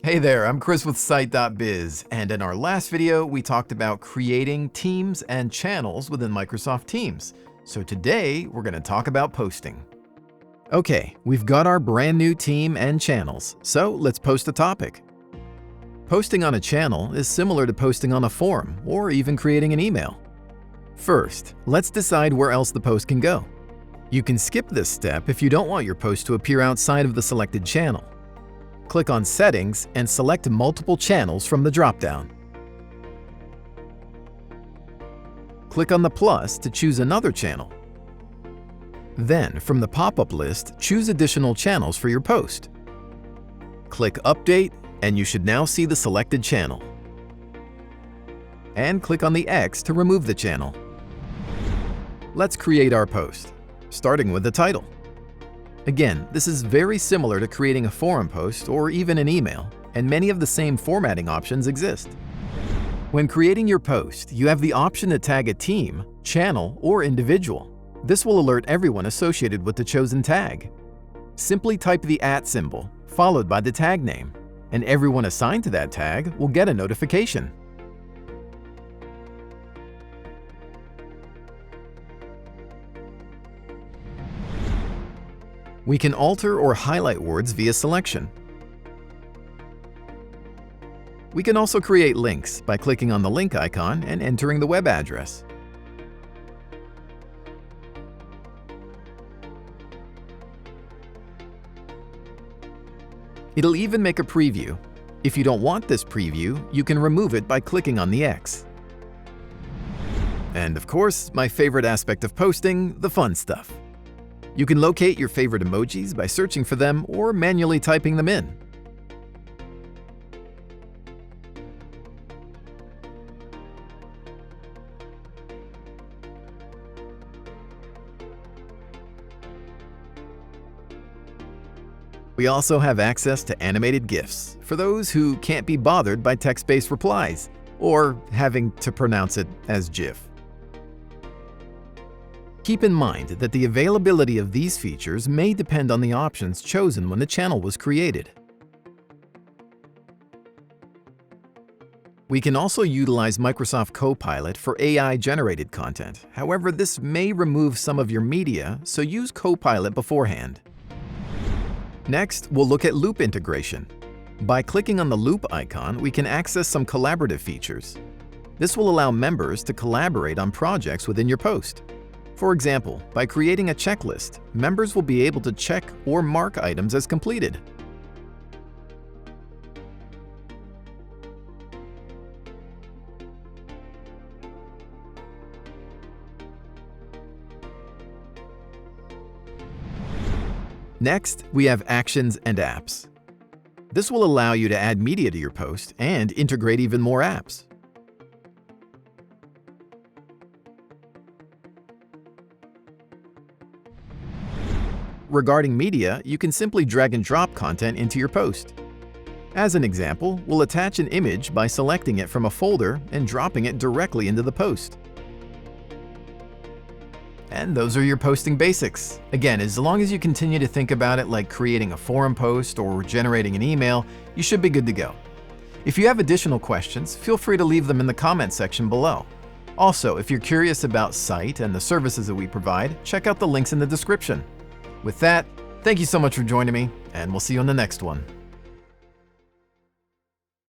Hey there, I'm Chris with CITE.biz, and in our last video, we talked about creating teams and channels within Microsoft Teams. So today, we're going to talk about posting. Okay, we've got our brand new team and channels, so let's post a topic. Posting on a channel is similar to posting on a forum or even creating an email. First, let's decide where else the post can go. You can skip this step if you don't want your post to appear outside of the selected channel. Click on Settings and select Multiple Channels from the drop-down. Click on the plus to choose another channel. Then, from the pop-up list, choose additional channels for your post. Click Update, and you should now see the selected channel. And click on the X to remove the channel. Let's create our post, starting with the title. Again, this is very similar to creating a forum post or even an email, and many of the same formatting options exist. When creating your post, you have the option to tag a team, channel, or individual. This will alert everyone associated with the chosen tag. Simply type the @ symbol, followed by the tag name, and everyone assigned to that tag will get a notification. We can alter or highlight words via selection. We can also create links by clicking on the link icon and entering the web address. It'll even make a preview. If you don't want this preview, you can remove it by clicking on the X. And of course, my favorite aspect of posting, the fun stuff. You can locate your favorite emojis by searching for them or manually typing them in. We also have access to animated GIFs for those who can't be bothered by text-based replies or having to pronounce it as GIF. Keep in mind that the availability of these features may depend on the options chosen when the channel was created. We can also utilize Microsoft Copilot for AI-generated content. However, this may remove some of your media, so use Copilot beforehand. Next, we'll look at loop integration. By clicking on the loop icon, we can access some collaborative features. This will allow members to collaborate on projects within your post. For example, by creating a checklist, members will be able to check or mark items as completed. Next, we have Actions and Apps. This will allow you to add media to your post and integrate even more apps. Regarding media, you can simply drag and drop content into your post. As an example, we'll attach an image by selecting it from a folder and dropping it directly into the post. And those are your posting basics. Again, as long as you continue to think about it like creating a forum post or generating an email, you should be good to go. If you have additional questions, feel free to leave them in the comment section below. Also, if you're curious about CITE and the services that we provide, check out the links in the description. With that, thank you so much for joining me, and we'll see you on the next one.